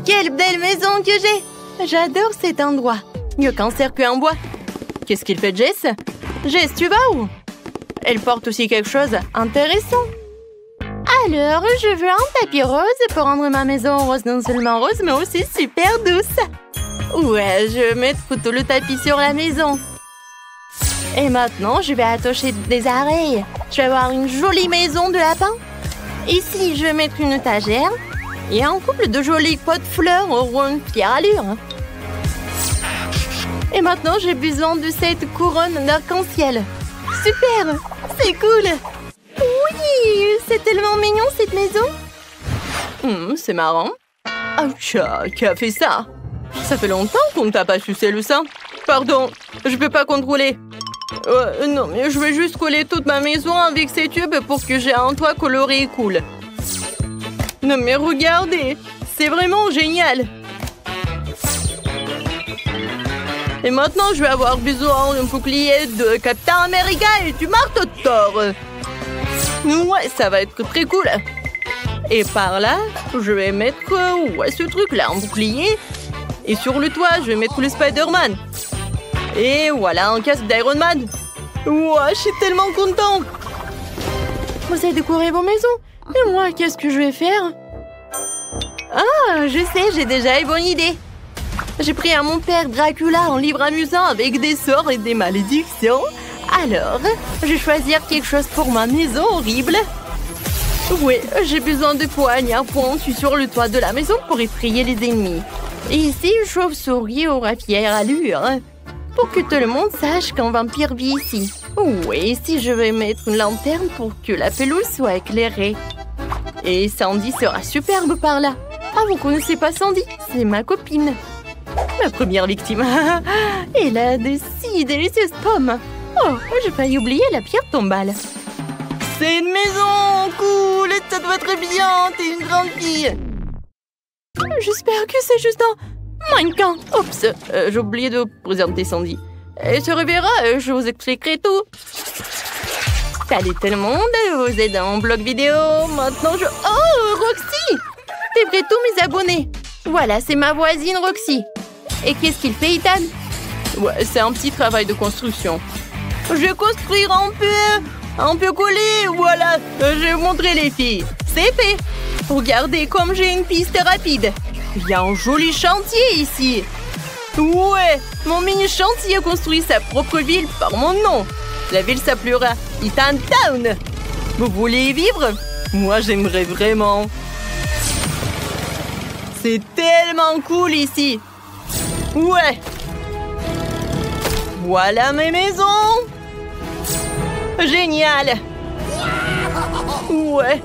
Quelle belle maison que j'ai! J'adore cet endroit. Mieux qu'un circuit en bois. Qu'est-ce qu'il fait, Jess? Jess, tu vas où? Elle porte aussi quelque chose d'intéressant. Alors, je veux un tapis rose pour rendre ma maison rose, non seulement rose, mais aussi super douce. Ouais, je vais mettre tout le tapis sur la maison. Et maintenant, je vais attacher des oreilles. Je vais avoir une jolie maison de lapin. Ici, je vais mettre une étagère et un couple de jolis pots de fleurs auront fière allure. Et maintenant, j'ai besoin de cette couronne d'arc-en-ciel. Super! C'est cool! Oui! C'est tellement mignon, cette maison! C'est marrant. Ouch! Qui a fait ça? Ça fait longtemps qu'on ne t'a pas sucé le sein. Pardon, je peux pas contrôler. Non, mais je vais juste coller toute ma maison avec ces tubes pour que j'ai un toit coloré et cool. Non, mais regardez! C'est vraiment génial! Et maintenant, je vais avoir besoin d'un bouclier de Captain America et du marteau de Thor. Ouais, ça va être très cool. Et par là, je vais mettre ce truc-là, un bouclier. Et sur le toit, je vais mettre le Spider-Man. Et voilà, un casque d'Iron Man. Ouah, je suis tellement content. Vous avez décoré vos maisons. Et moi, qu'est-ce que je vais faire? Ah, je sais, j'ai déjà une bonne idée. J'ai pris à mon père Dracula un livre amusant avec des sorts et des malédictions. Alors, je vais choisir quelque chose pour ma maison horrible. Oui, j'ai besoin de poignards pointus sur le toit de la maison pour effrayer les ennemis. Et ici, une chauve-souris aura fière allure. Pour que tout le monde sache qu'un vampire vit ici. Oui, ici, je vais mettre une lanterne pour que la pelouse soit éclairée. Et Sandy sera superbe par là. Ah, vous connaissez pas Sandy? C'est ma copine. Ma première victime. Elle a de si délicieuses pommes. Oh, j'ai failli oublier la pierre tombale. C'est une maison cool, ça doit être bien, t'es une grande fille. J'espère que c'est juste un mannequin. Oups, j'ai oublié de présenter Sandy. Elle se reverra, je vous expliquerai tout. Salut tout le monde, vous êtes dans mon blog vidéo. Maintenant je... Oh, Roxy! T'es prêt tous mes abonnés. Voilà, c'est ma voisine Roxy. Et qu'est-ce qu'il fait, Ethan? Ouais, c'est un petit travail de construction. Je vais construire un peu collé, voilà. Je vais montrer les filles. C'est fait. Regardez comme j'ai une piste rapide. Il y a un joli chantier ici. Ouais, mon mini chantier a construit sa propre ville par mon nom. La ville s'appellera Ethan Town. Vous voulez y vivre? Moi, j'aimerais vraiment. C'est tellement cool ici. Ouais. Voilà mes maisons. Génial. Ouais.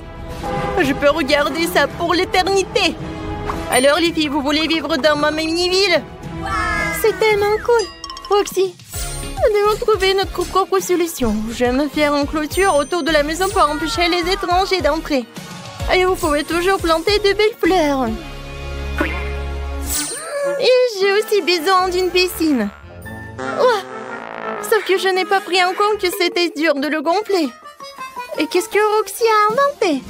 Je peux regarder ça pour l'éternité. Alors les filles, vous voulez vivre dans ma mini-ville? C'est tellement cool. Roxy, nous devons trouver notre propre solution. Je vais me faire une clôture autour de la maison pour empêcher les étrangers d'entrer. Et vous pouvez toujours planter de belles fleurs. Et j'ai aussi besoin d'une piscine. Oh, sauf que je n'ai pas pris en compte que c'était dur de le gonfler. Et qu'est-ce que Roxy a inventé?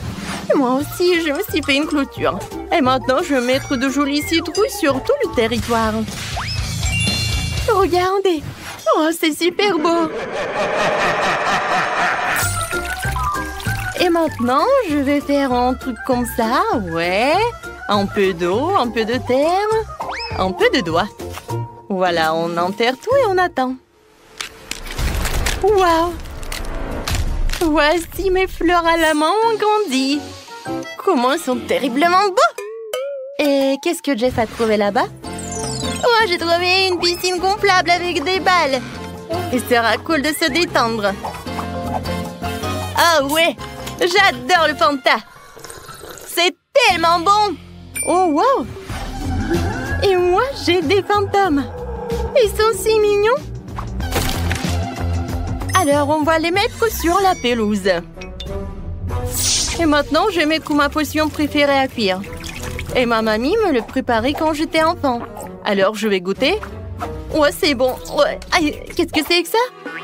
Moi aussi, je me suis fait une clôture. Et maintenant, je vais mettre de jolies citrouilles sur tout le territoire. Regardez. Oh, c'est super beau. Et maintenant, je vais faire un truc comme ça. Ouais. Un peu d'eau, un peu de terre, un peu de doigts. Voilà, on enterre tout et on attend. Waouh! Voici mes fleurs à la main ont grandi. Comment elles sont terriblement beaux! Et qu'est-ce que Jess a trouvé là-bas? Oh, j'ai trouvé une piscine gonflable avec des balles. Il sera cool de se détendre. Ah ouais! J'adore le Fanta! C'est tellement bon! Oh, wow! Et moi, j'ai des fantômes. Ils sont si mignons. Alors, on va les mettre sur la pelouse. Et maintenant, je vais mettre ma potion préférée à cuire. Et ma mamie me le préparait quand j'étais enfant. Alors, je vais goûter. Ouais, c'est bon. Ouais. Aïe, qu'est-ce que c'est que ça?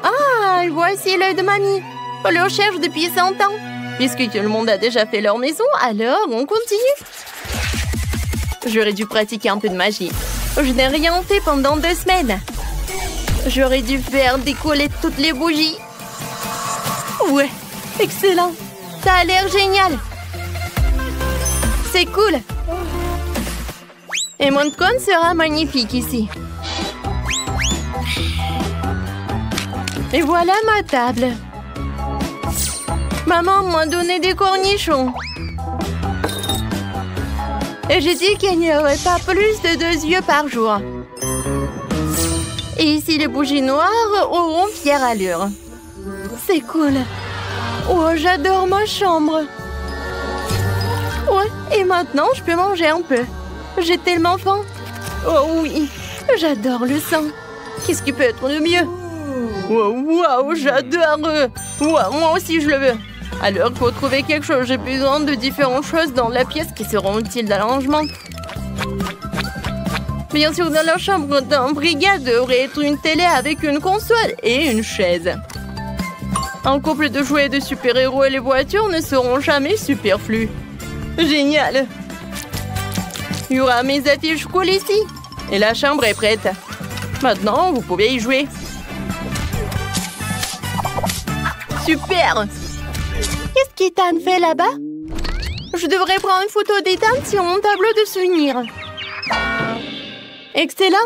Ah, voici l'œil de mamie. On le recherche depuis 100 ans. Puisque tout le monde a déjà fait leur maison, alors on continue. J'aurais dû pratiquer un peu de magie. Je n'ai rien fait pendant 2 semaines. J'aurais dû faire décoller toutes les bougies. Ouais, excellent. Ça a l'air génial. C'est cool. Et mon trône sera magnifique ici. Et voilà ma table. Maman m'a donné des cornichons. Et j'ai dit qu'il n'y aurait pas plus de 2 yeux par jour. Et ici, les bougies noires auront fière allure. C'est cool. Oh, j'adore ma chambre. Ouais, et maintenant, je peux manger un peu. J'ai tellement faim. Oh oui, j'adore le sang. Qu'est-ce qui peut être de mieux? Wow, j'adore. Wow, moi aussi, je le veux. Alors, pour trouver quelque chose, j'ai besoin de différentes choses dans la pièce qui seront utiles d'arrangement. Bien sûr, dans la chambre d'un brigade devrait être une télé avec une console et une chaise. Un couple de jouets de super-héros et les voitures ne seront jamais superflus. Génial! Il y aura mes affiches cool ici. Et la chambre est prête. Maintenant, vous pouvez y jouer. Super! Qu'est-ce qu'Ethan fait là-bas? Je devrais prendre une photo d'Ethan sur mon tableau de souvenirs. Excellent!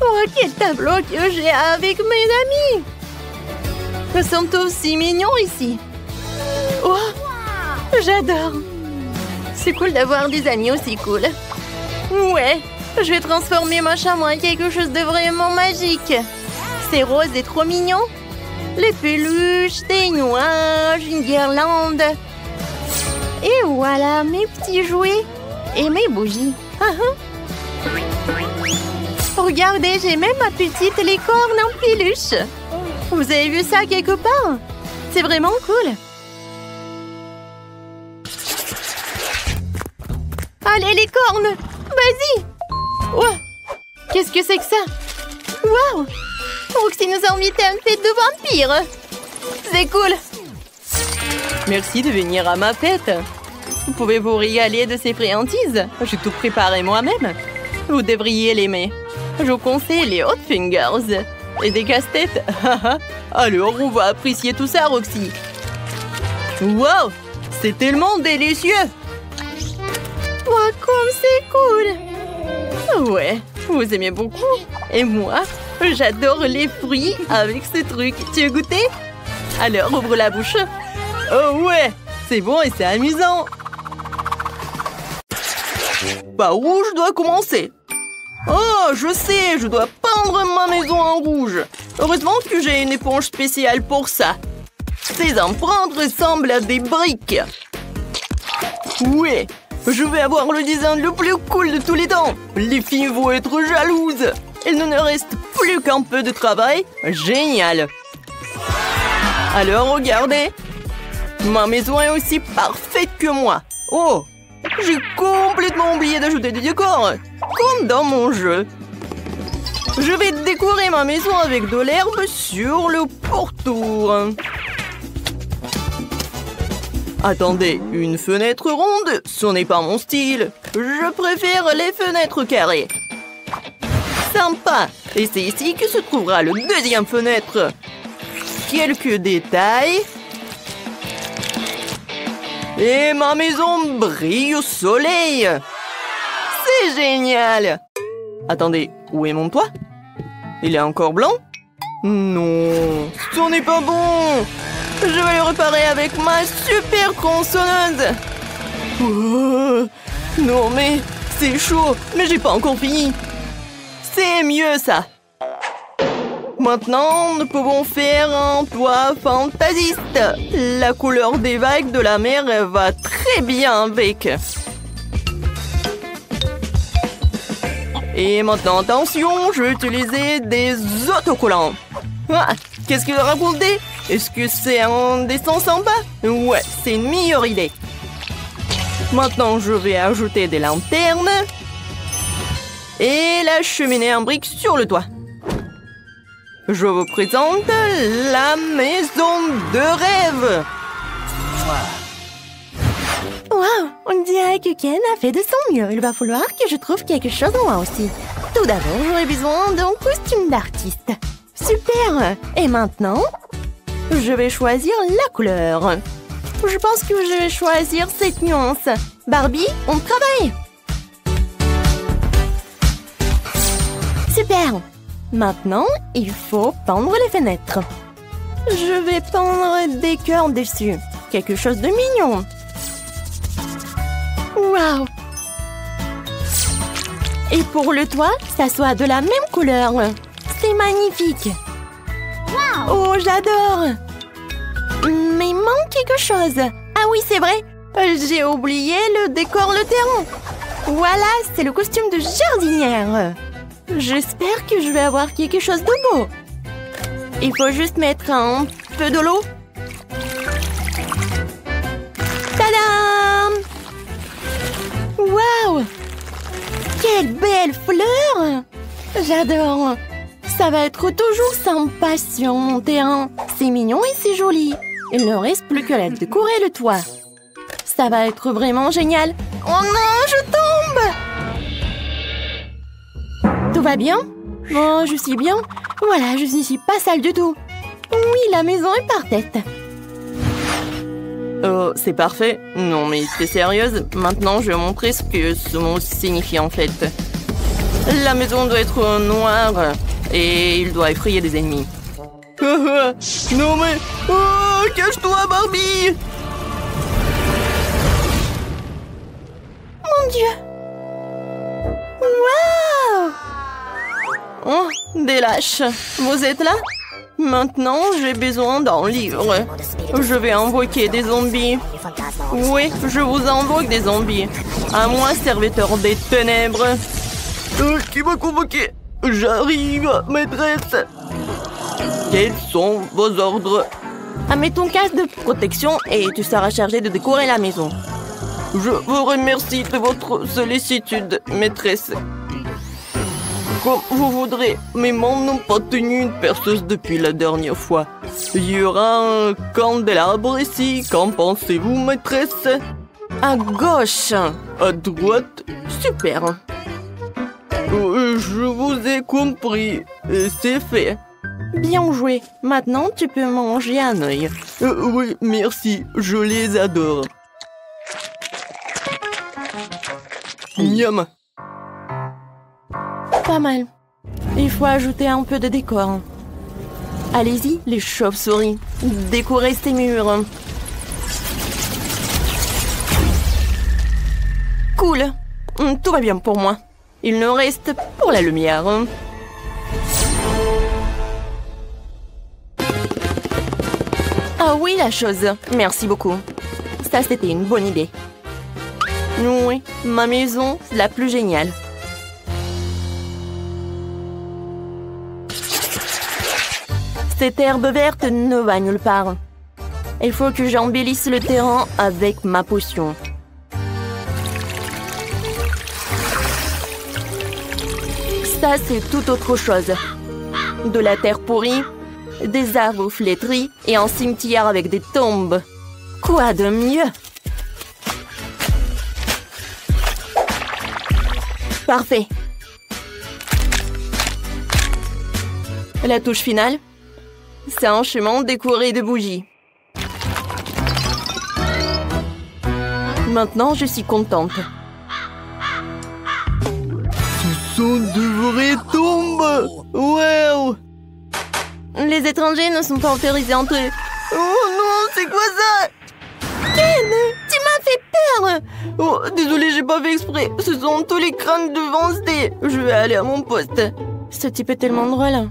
Oh, quel tableau que j'ai avec mes amis! Nous sommes tous si mignons ici. Oh, j'adore! C'est cool d'avoir des amis aussi cool. Ouais, je vais transformer ma chambre en quelque chose de vraiment magique. C'est rose et trop mignon. Les peluches, des nuages, une guirlande. Et voilà mes petits jouets et mes bougies. Regardez, j'ai même ma petite licorne en peluche. Vous avez vu ça quelque part? C'est vraiment cool. Allez, licorne, vas-y. Oh, qu'est-ce que c'est que ça? Waouh! Roxy nous a invités à une fête de vampires. C'est cool. Merci de venir à ma fête. Vous pouvez vous régaler de ces friandises. J'ai tout préparé moi-même. Vous devriez l'aimer. Je vous conseille les Hot Fingers et des casse-têtes. Alors, on va apprécier tout ça, Roxy. Wow! C'est tellement délicieux! Wow, comme c'est cool! Ouais, vous aimez beaucoup. Et moi, j'adore les fruits avec ce truc. Tu veux goûter? Alors, ouvre la bouche. Oh ouais! C'est bon et c'est amusant. Par où je dois commencer? Oh, je sais, je dois peindre ma maison en rouge. Heureusement que j'ai une éponge spéciale pour ça. Ces empreintes ressemblent à des briques. Ouais, je vais avoir le design le plus cool de tous les temps. Les filles vont être jalouses. Il ne nous reste plus qu'un peu de travail. Génial. Alors, regardez. Ma maison est aussi parfaite que moi. Oh, j'ai complètement oublié d'ajouter des décors, comme dans mon jeu. Je vais décorer ma maison avec de l'herbe sur le pourtour. Attendez, une fenêtre ronde, ce n'est pas mon style. Je préfère les fenêtres carrées. Sympa. Et c'est ici que se trouvera le deuxième fenêtre. Quelques détails. Et ma maison brille au soleil. C'est génial. Attendez, où est mon toit? Il est encore blanc? Non, ce n'est pas bon. Je vais le réparer avec ma super tronçonneuse. Oh, non mais, c'est chaud, mais j'ai pas encore fini. C'est mieux ça. Maintenant, nous pouvons faire un toit fantasiste. La couleur des vagues de la mer va très bien avec. Et maintenant, attention, je vais utiliser des autocollants. Ah, qu'est-ce que vous racontez? Est-ce que c'est un dessin sympa? Ouais, c'est une meilleure idée. Maintenant, je vais ajouter des lanternes. Et la cheminée en briques sur le toit. Je vous présente la maison de rêve. Waouh, on dirait vois que Ken a fait de son mieux. Il va falloir que je trouve quelque chose en moi aussi. Tout d'abord, j'aurai besoin d'un costume d'artiste. Super! Et maintenant, je vais choisir la couleur. Je pense que je vais choisir cette nuance. Barbie, on travaille! Super! Maintenant, il faut peindre les fenêtres. Je vais peindre des cœurs dessus. Quelque chose de mignon. Waouh! Et pour le toit, ça soit de la même couleur. C'est magnifique. Wow. Oh, j'adore. Mais il manque quelque chose. Ah oui, c'est vrai. J'ai oublié le décor, le terrain. Voilà, c'est le costume de jardinière. J'espère que je vais avoir quelque chose de beau. Il faut juste mettre un peu de l'eau. Tadam! Waouh! Quelle belle fleur! J'adore! Ça va être toujours sympa sur mon terrain. C'est mignon et c'est joli. Il ne reste plus que à décorer le toit. Ça va être vraiment génial. Oh non, je tombe! Tout va bien? Oh, je suis bien. Voilà, je suis pas sale du tout. Oui, la maison est parfaite. Oh, c'est parfait. Non, mais t'es sérieuse? Maintenant, je vais montrer ce que ce mot signifie en fait. La maison doit être noire et il doit effrayer des ennemis. Non mais... Oh, cache-toi, Barbie! Mon Dieu! Waouh! Oh, des lâches. Vous êtes là? Maintenant, j'ai besoin d'un livre. Je vais invoquer des zombies. Oui, je vous invoque des zombies. À moi, serviteur des ténèbres. Qui m'a convoqué? J'arrive, maîtresse. Quels sont vos ordres? Mets ton casque de protection et tu seras chargé de décorer la maison. Je vous remercie de votre sollicitude, maîtresse. Comme vous voudrez, mes mains n'ont pas tenu une perceuse depuis la dernière fois. Il y aura un candélabre ici. Qu'en pensez-vous, maîtresse? À gauche. À droite. Super. Je vous ai compris. C'est fait. Bien joué. Maintenant, tu peux manger un œil. Oui, merci. Je les adore. Miam. Pas mal. Il faut ajouter un peu de décor. Allez-y, les chauves-souris. Décorez ces murs. Cool. Tout va bien pour moi. Il ne reste pour la lumière. Ah oui, la chose. Merci beaucoup. Ça, c'était une bonne idée. Oui, ma maison, la plus géniale. Cette herbe verte ne va nulle part. Il faut que j'embellisse le terrain avec ma potion. Ça, c'est tout autre chose. De la terre pourrie, des arbres flétris et un cimetière avec des tombes. Quoi de mieux? Parfait. La touche finale, c'est un chemin décoré de bougies. Maintenant, je suis contente. Ce sont de vraies tombes! Wow! Les étrangers ne sont pas autorisés à entrer. Oh non, c'est quoi ça? Ken, tu m'as fait peur! Oh, désolé, j'ai pas fait exprès. Ce sont tous les crânes de Wednesday. Je vais aller à mon poste. Ce type est tellement drôle.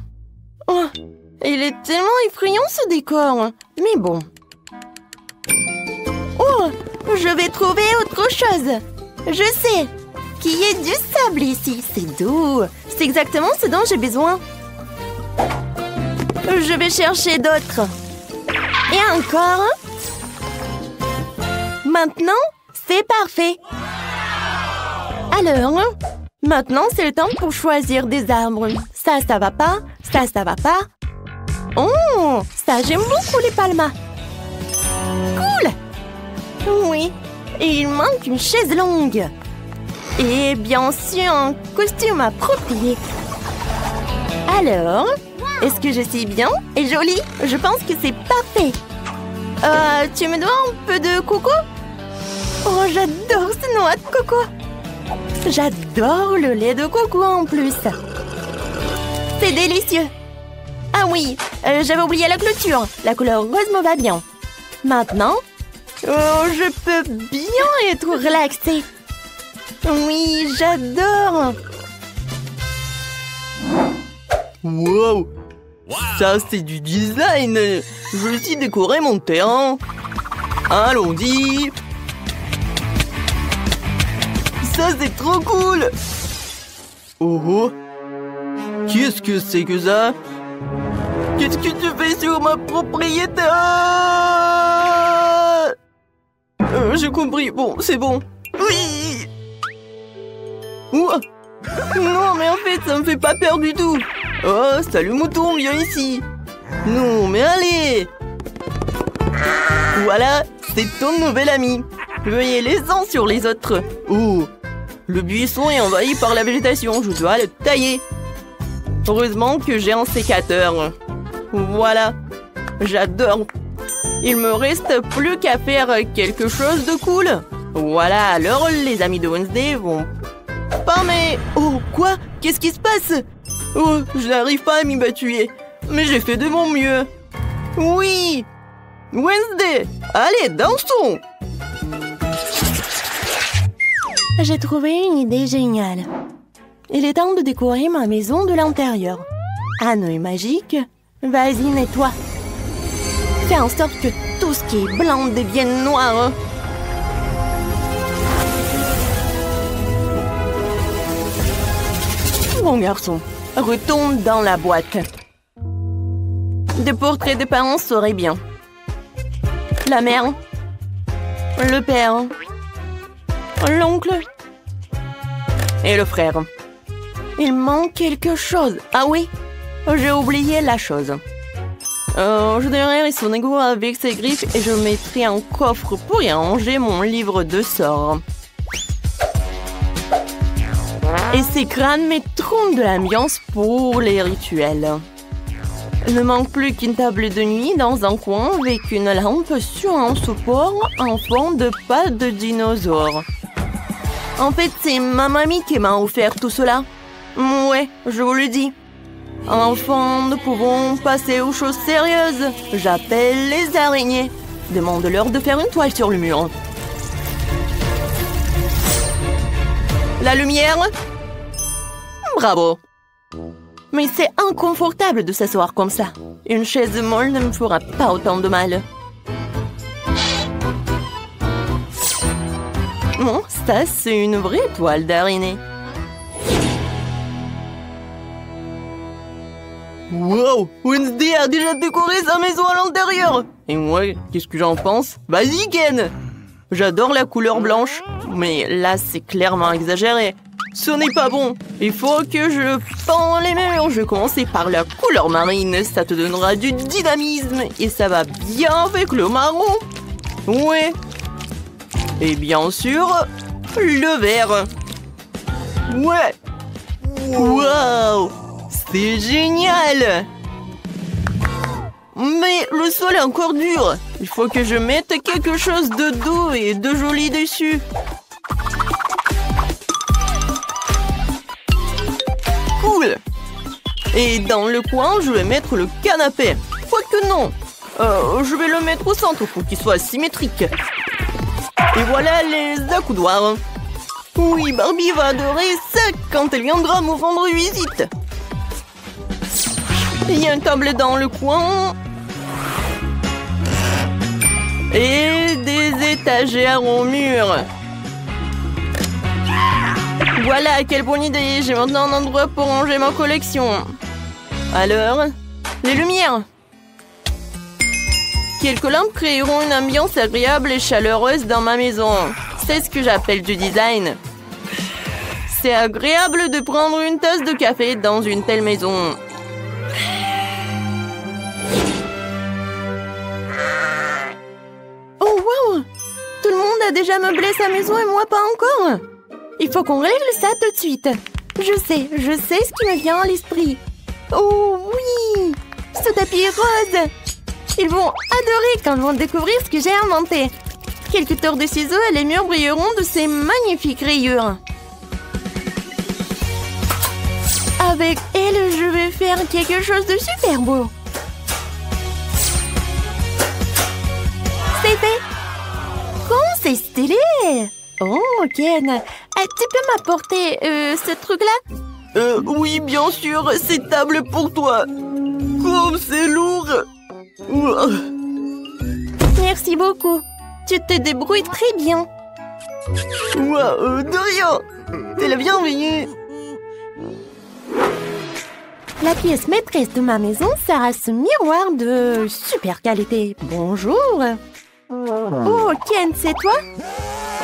Oh, il est tellement effrayant ce décor. Mais bon. Oh, je vais trouver autre chose. Je sais qu'il y a du sable ici. C'est doux. C'est exactement ce dont j'ai besoin. Je vais chercher d'autres. Et encore. Maintenant, c'est parfait. Alors, maintenant, c'est le temps pour choisir des arbres. Ça va pas. Ça va pas. Oh, ça, j'aime beaucoup les palmas. Cool. Oui, Et il manque une chaise longue. Et bien sûr, un costume approprié. Alors, est-ce que je suis bien et jolie? Je pense que c'est parfait. Tu me dois un peu de coco? Oh, j'adore ce noix de coco. J'adore le lait de coco en plus. C'est délicieux. Ah oui, j'avais oublié la clôture. La couleur rose me va bien. Maintenant, je peux bien être relaxée. Oui, j'adore. Wow, ça c'est du design. Je vais aussi décorer mon terrain. Allons-y. Ça c'est trop cool. Oh oh. Qu'est-ce que c'est que ça? Qu'est-ce que tu fais sur ma propriété? J'ai compris. Bon, c'est bon. Oui. Ouah. Non, mais en fait, ça me fait pas peur du tout. Oh, salut mouton, viens ici. Non, mais allez. Voilà, c'est ton nouvel ami. Veuillez les uns sur les autres. Oh, le buisson est envahi par la végétation. Je dois le tailler. Heureusement que j'ai un sécateur. Voilà, j'adore. Il me reste plus qu'à faire quelque chose de cool. Voilà, alors les amis de Wednesday vont... Pas mais... Oh, quoi? Qu'est-ce qui se passe? Oh, je n'arrive pas à m'y battuer. Mais j'ai fait de mon mieux. Oui! Wednesday, allez, dansons! J'ai trouvé une idée géniale. Il est temps de décorer ma maison de l'intérieur. Un œil magique. Vas-y, nettoie. Fais en sorte que tout ce qui est blanc devienne noir. Bon garçon, retourne dans la boîte. Des portraits de parents seraient bien. La mère, le père, l'oncle et le frère. Il manque quelque chose. Ah oui, j'ai oublié la chose. Je donnerai son égo avec ses griffes et je mettrai un coffre pour y ranger mon livre de sorts. Et ces crânes mettront de l'ambiance pour les rituels. Il ne manque plus qu'une table de nuit dans un coin avec une lampe sur un support en forme de pattes de dinosaure. En fait, c'est ma mamie qui m'a offert tout cela. Ouais, je vous le dis. Enfants, nous pouvons passer aux choses sérieuses. J'appelle les araignées. Demande-leur de faire une toile sur le mur. La lumière? Bravo. Mais c'est inconfortable de s'asseoir comme ça. Une chaise molle ne me fera pas autant de mal. Bon, ça, c'est une vraie toile d'araignée. Wow! Wednesday a déjà décoré sa maison à l'intérieur! Et moi, qu'est-ce que j'en pense? Vas-y, Ken! J'adore la couleur blanche, mais là, c'est clairement exagéré. Ce n'est pas bon. Il faut que je pends les murs. Je vais commencer par la couleur marine. Ça te donnera du dynamisme et ça va bien avec le marron. Ouais. Et bien sûr, le vert. Ouais. Wow! C'est génial! Mais le sol est encore dur. Il faut que je mette quelque chose de doux et de joli dessus. Cool! Et dans le coin, je vais mettre le canapé. Quoique non. Je vais le mettre au centre pour qu'il soit symétrique. Et voilà les accoudoirs. Oui, Barbie va adorer ça quand elle viendra me rendre visite. Il y a une table dans le coin. Et des étagères au mur. Voilà, quelle bonne idée. J'ai maintenant un endroit pour ranger ma collection. Alors, les lumières. Quelques lampes créeront une ambiance agréable et chaleureuse dans ma maison. C'est ce que j'appelle du design. C'est agréable de prendre une tasse de café dans une telle maison. Oh wow! Tout le monde a déjà meublé sa maison et moi pas encore. Il faut qu'on règle ça tout de suite. Je sais ce qui me vient à l'esprit. Oh oui, ce tapis rose. Ils vont adorer quand ils vont découvrir ce que j'ai inventé. Quelques tours de ciseaux et les murs brilleront de ces magnifiques rayures. Avec elle, je vais faire quelque chose de super beau. C'est fait. Oh, c'est stylé. Oh, Ken, tu peux m'apporter ce truc-là? Oui, bien sûr, c'est table pour toi. Comme c'est lourd. Merci beaucoup. Tu te débrouilles très bien. De rien. T'es la bienvenue. La pièce maîtresse de ma maison sera ce miroir de super qualité. Bonjour. Oh, Ken, c'est toi?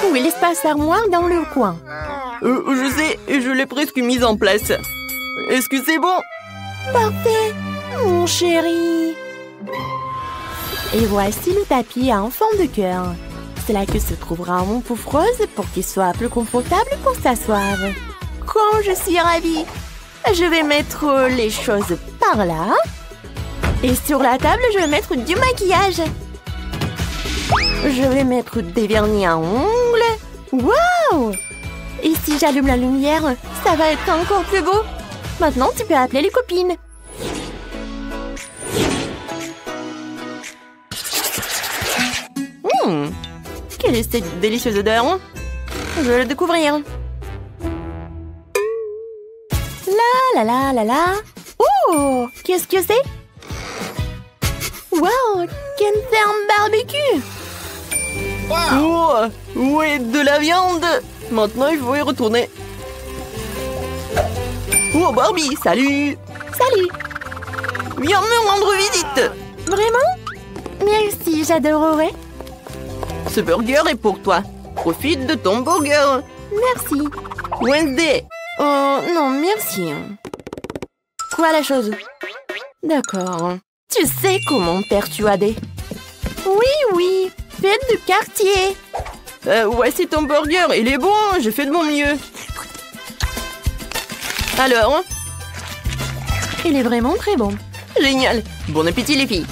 Où est l'espace armoire dans le coin? Je sais, je l'ai presque mise en place. Est-ce que c'est bon? Parfait, mon chéri. Et voici le tapis en forme de cœur. C'est là que se trouvera mon pouf rose pour qu'il soit plus confortable pour s'asseoir. Quand je suis ravie. Je vais mettre les choses par là. Et sur la table, je vais mettre du maquillage. Je vais mettre des vernis à ongles. Waouh! Et si j'allume la lumière, ça va être encore plus beau. Maintenant, tu peux appeler les copines. Quelle est cette délicieuse odeur? Je vais le découvrir. La la la la la. Oh, qu'est-ce que c'est? Wow, Ken fait un barbecue. Oh, ouais, de la viande. Maintenant, il faut y retourner. Oh, Barbie, salut. Salut. Viens me rendre visite. Vraiment? Merci, j'adorerais. Ce burger est pour toi. Profite de ton burger. Merci. Wednesday. Non, merci. Quoi la chose? D'accord. Tu sais comment persuader? Oui, fête de quartier. Voici ton burger, il est bon, j'ai fait de mon mieux. Alors? Il est vraiment très bon. Génial. Bon appétit les filles.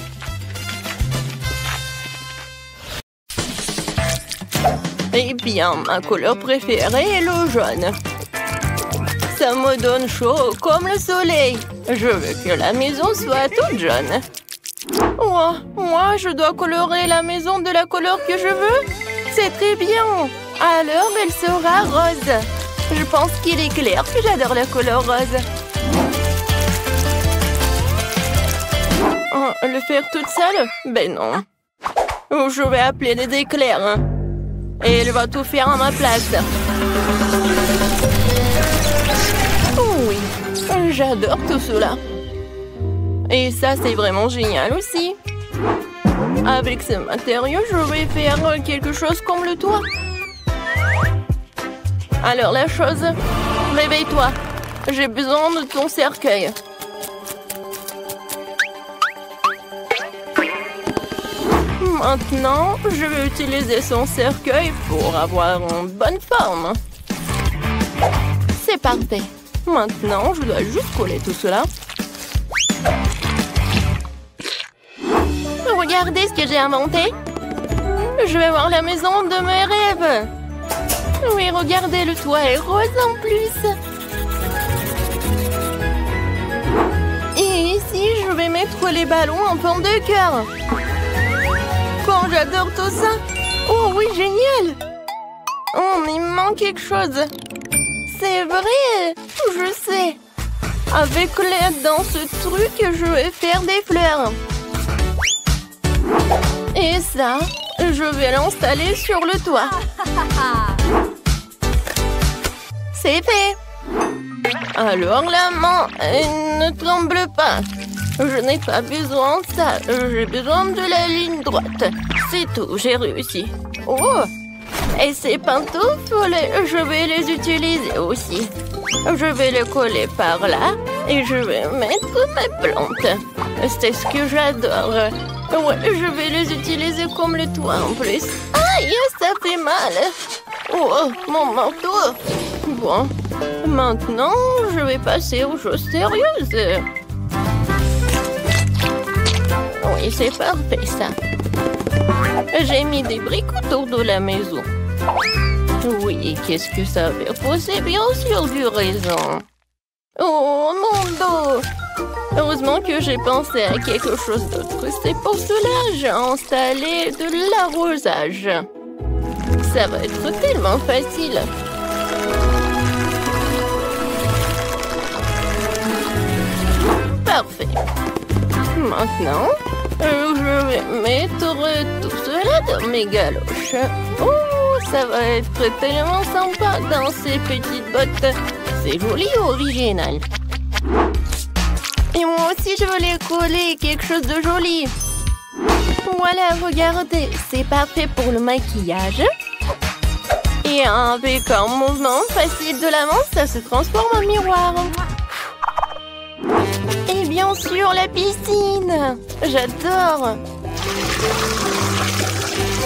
Eh bien, ma couleur préférée est le jaune. Ça me donne chaud comme le soleil. Je veux que la maison soit toute jaune. Oh, moi, je dois colorer la maison de la couleur que je veux? C'est très bien. Alors, elle sera rose. Je pense qu'il est clair que j'adore la couleur rose. Oh, le faire toute seule? Ben non. Oh, je vais appeler des éclairs. Et elle va tout faire à ma place. Oh oui, j'adore tout cela. Et ça, c'est vraiment génial aussi. Avec ce matériau, je vais faire quelque chose comme le toit. Alors la chose, réveille-toi. J'ai besoin de ton cercueil. Maintenant, je vais utiliser son cercueil pour avoir une bonne forme. C'est parfait. Maintenant, je dois juste coller tout cela. Regardez ce que j'ai inventé. Je vais voir la maison de mes rêves. Oui, regardez, le toit est rose en plus. Et ici, je vais mettre les ballons en forme de cœur. Quand j'adore tout ça. Oh oui, génial. Oh, il me manque quelque chose. C'est vrai, je sais. Avec l'aide dans ce truc, je vais faire des fleurs. Et ça, je vais l'installer sur le toit. C'est fait. Alors la main, ne tremble pas. Je n'ai pas besoin de ça. J'ai besoin de la ligne droite. C'est tout, j'ai réussi. Oh! Et ces pantoufles, je vais les utiliser aussi. Je vais les coller par là et je vais mettre mes plantes. C'est ce que j'adore. Ouais, je vais les utiliser comme le toit en plus. Aïe, ça fait mal. Oh, mon manteau. Bon, maintenant, je vais passer aux choses sérieuses. Oui, c'est parfait, ça. J'ai mis des briques autour de la maison. Oui, qu'est-ce que ça va poser? Bien sûr, du raisin. Oh, mon dos! Heureusement que j'ai pensé à quelque chose d'autre. C'est pour cela que j'ai installé de l'arrosage. Ça va être tellement facile. Parfait. Maintenant, je vais mettre tout cela dans mes galoches. Oh, ça va être tellement sympa dans ces petites bottes. C'est joli et original. Et moi aussi, je veux les coller quelque chose de joli. Voilà, regardez, c'est parfait pour le maquillage. Et avec un mouvement facile de la main, ça se transforme en miroir. Et bien sûr, la piscine. J'adore.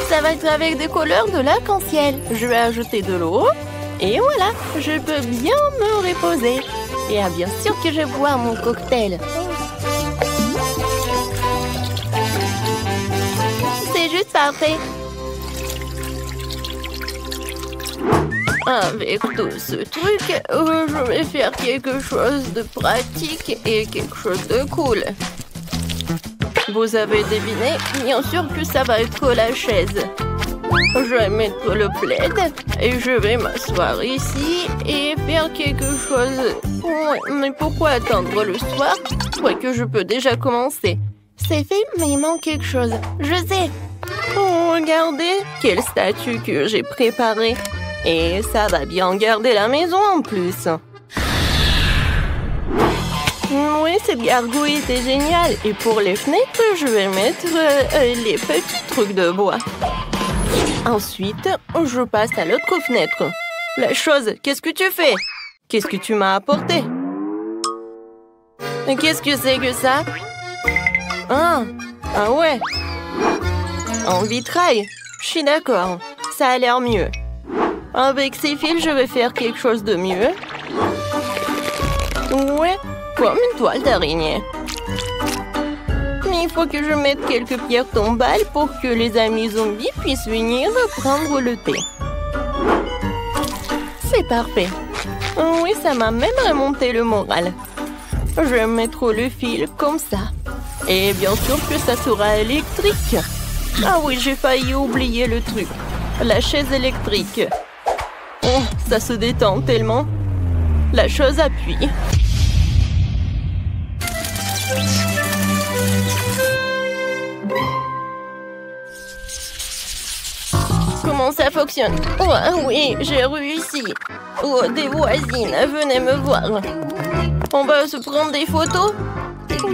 Ça va être avec des couleurs de l'arc-en-ciel. Je vais ajouter de l'eau. Et voilà, je peux bien me reposer. Et bien sûr que je bois mon cocktail. C'est juste parfait. Avec tout ce truc, je vais faire quelque chose de pratique et quelque chose de cool. Vous avez deviné, bien sûr que ça va être la chaise. Je vais mettre le plaid et je vais m'asseoir ici et faire quelque chose. Ouais, mais pourquoi attendre le soir? Je crois que je peux déjà commencer. C'est fait, mais il manque quelque chose. Je sais. Oh, regardez, quelle statue que j'ai préparée. Et ça va bien garder la maison en plus. Oui, cette gargouille était géniale. Et pour les fenêtres, je vais mettre les petits trucs de bois. Ensuite, je passe à l'autre fenêtre. La chose, qu'est-ce que tu fais? Qu'est-ce que tu m'as apporté? Qu'est-ce que c'est que ça? Ah ouais. En vitrail. Je suis d'accord. Ça a l'air mieux. Avec ces fils, je vais faire quelque chose de mieux. Ouais, comme une toile d'araignée. Mais il faut que je mette quelques pierres tombales pour que les amis zombies puissent venir prendre le thé. C'est parfait. Oui, ça m'a même remonté le moral. Je vais mettre le fil comme ça. Et bien sûr que ça sera électrique. Ah oui, j'ai failli oublier le truc. La chaise électrique. Oh, ça se détend tellement. La chose appuie. Comment ça fonctionne? Oh oui, j'ai réussi. Oh, des voisines, venez me voir. On va se prendre des photos?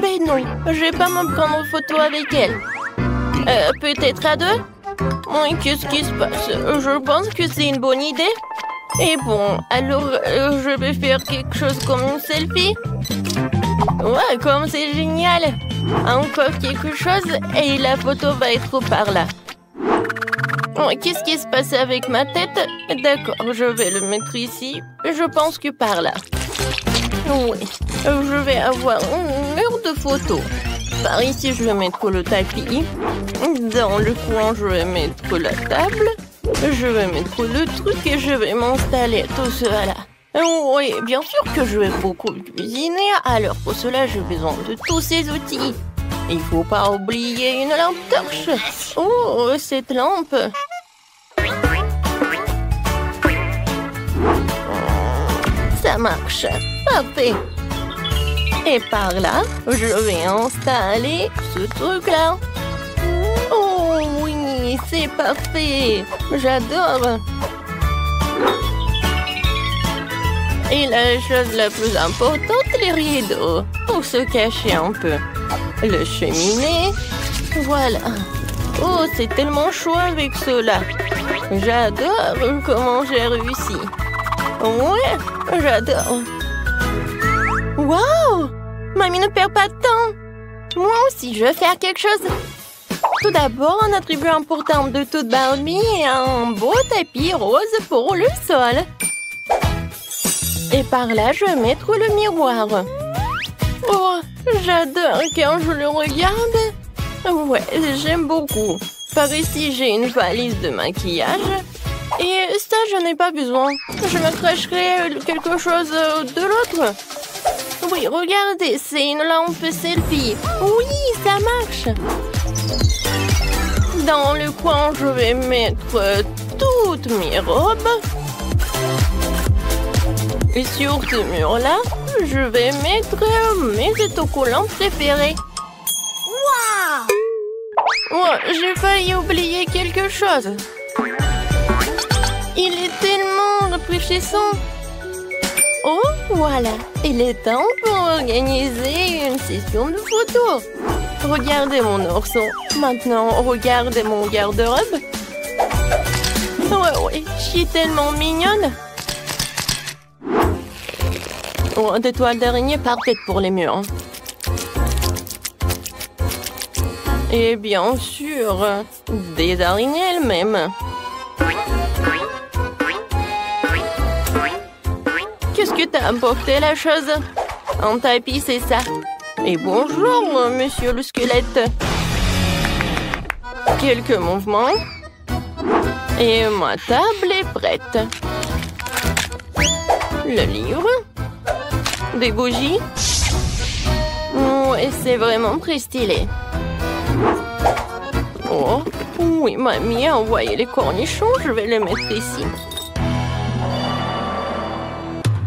Ben non, je vais pas me prendre en photo avec elle. Peut-être à deux? Oui, qu'est-ce qui se passe? Je pense que c'est une bonne idée. Et bon, alors je vais faire quelque chose comme une selfie. Ouais, comme c'est génial. Encore quelque chose et la photo va être par là. Oh, qu'est-ce qui se passe avec ma tête? D'accord, je vais le mettre ici. Je pense que par là. Oui, je vais avoir un mur de photos. Par ici, je vais mettre le tapis. Dans le coin, je vais mettre la table. Je vais mettre le truc et je vais m'installer tout cela. Oui, bien sûr que je vais beaucoup cuisiner. Alors pour cela, j'ai besoin de tous ces outils. Il faut pas oublier une lampe torche. Oh, cette lampe. Ça marche. Parfait. Et par là, je vais installer ce truc-là. Oh oui, c'est parfait. J'adore. Et la chose la plus importante, les rideaux, pour se cacher un peu. Le cheminée. Voilà. Oh, c'est tellement chaud avec cela. J'adore comment j'ai réussi. Ouais, j'adore. Wow! Mamie ne perd pas de temps. Moi aussi, je veux faire quelque chose. Tout d'abord, un attribut important de toute Barbie est un beau tapis rose pour le sol. Et par là, je vais mettre le miroir. Oh, j'adore quand je le regarde. Ouais, j'aime beaucoup. Par ici, j'ai une valise de maquillage. Et ça, je n'ai pas besoin. Je me cracherai quelque chose de l'autre. Oui, regardez, c'est une lampe selfie. Oui, ça marche. Dans le coin, je vais mettre toutes mes robes. Et sur ce mur-là, je vais mettre mes autocollants préférés. Waouh! Oh, j'ai failli oublier quelque chose. Il est tellement rafraîchissant. Oh, voilà. Il est temps pour organiser une session de photos. Regardez mon ourson. Maintenant, regardez mon garde-robe. Ouais, je suis tellement mignonne. Oh, des toiles d'araignée parfaites pour les murs. Et bien sûr, des araignées elles-mêmes. Qu'est-ce que t'as apporté, la chose? Un tapis, c'est ça. Et bonjour, monsieur le squelette. Quelques mouvements. Et ma table est prête. Le livre. Des bougies. Ouais, c'est vraiment très stylé. Oh, oui, mamie a envoyé les cornichons. Je vais les mettre ici.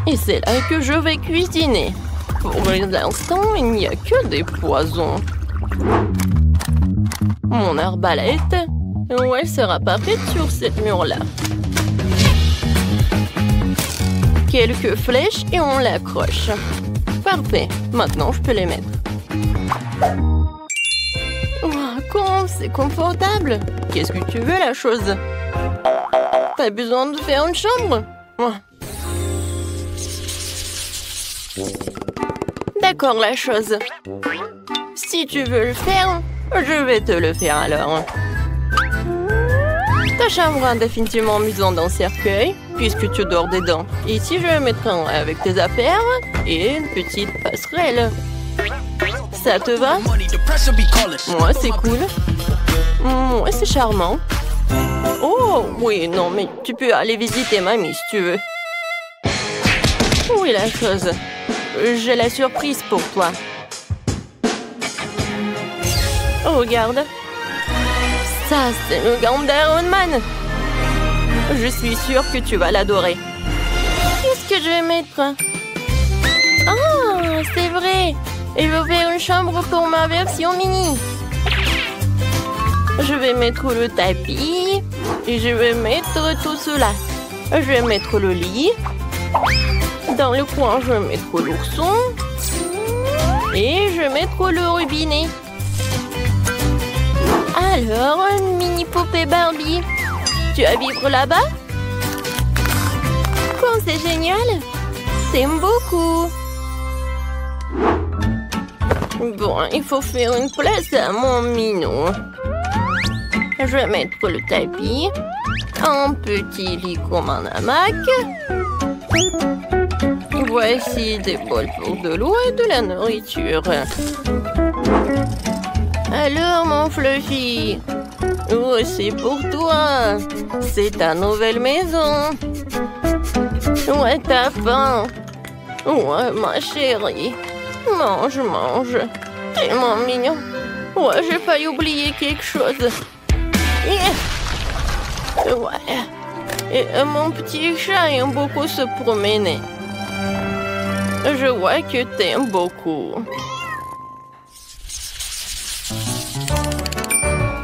Et c'est là que je vais cuisiner. Pour l'instant, il n'y a que des poisons. Mon arbalète, elle sera parfaite sur cette mur-là. Quelques flèches et on l'accroche. Parfait, maintenant je peux les mettre. Oh, comment c'est confortable. Qu'est-ce que tu veux, la chose? T'as besoin de faire une chambre? Oh. D'accord, la chose. Si tu veux le faire, je vais te le faire alors. Ta chambre a définitivement amusant dans le cercueil, puisque tu dors dedans. Ici, je vais mettre un avec tes affaires et une petite passerelle. Ça te va? Moi, c'est cool. Moi, c'est charmant. Oh, oui, non, mais tu peux aller visiter mamie si tu veux. Oui, la chose. J'ai la surprise pour toi. Regarde. Ça, c'est le gant d'Iron Man. Je suis sûre que tu vas l'adorer. Qu'est-ce que je vais mettre? Ah, c'est vrai. Je vais faire une chambre pour ma version mini. Je vais mettre le tapis. Et je vais mettre tout cela. Je vais mettre le lit. Dans le coin, je vais mettre l'ourson. Et je vais mettre le robinet. Alors, une mini poupée Barbie. Tu vas vivre là-bas? Quoi, c'est génial! T'aimes beaucoup! Bon, il faut faire une place à mon minou. Je vais mettre le tapis. Un petit lit comme un hamac. Voici des bols pour de l'eau et de la nourriture. Alors, mon Fluffy, oh, c'est pour toi. C'est ta nouvelle maison. Ouais, t'as faim. Ouais, ma chérie. Mange, mange. Tellement mignon. Ouais, j'ai failli oublier quelque chose. Ouais. Et mon petit chat aime beaucoup se promener. Je vois que t'aimes beaucoup.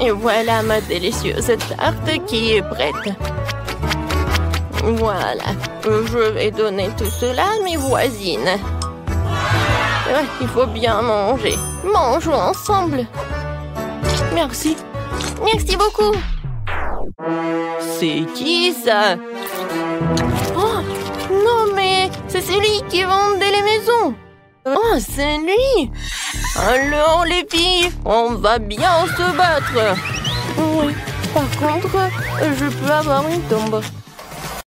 Et voilà ma délicieuse tarte qui est prête. Voilà. Je vais donner tout cela à mes voisines. Il faut bien manger. Mangeons ensemble. Merci. Merci beaucoup. C'est qui ça? Oh, non mais c'est celui qui vendait les maisons. Oh, c'est lui! Alors, les filles, on va bien se battre. Oui, par contre, je peux avoir une tombe.